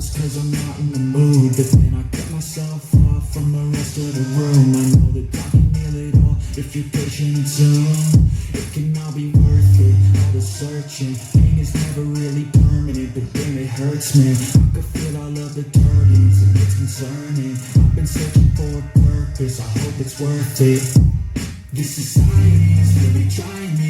Cause I'm not in the mood, but then I cut myself off from the rest of the room. I know that I can heal it all if you're patient and soon. It can all be worth it, all the searching. Pain is never really permanent, but damn it hurts, man. I can feel all of the turbulence and it's concerning. I've been searching for a purpose, I hope it's worth it. This society is really trying me.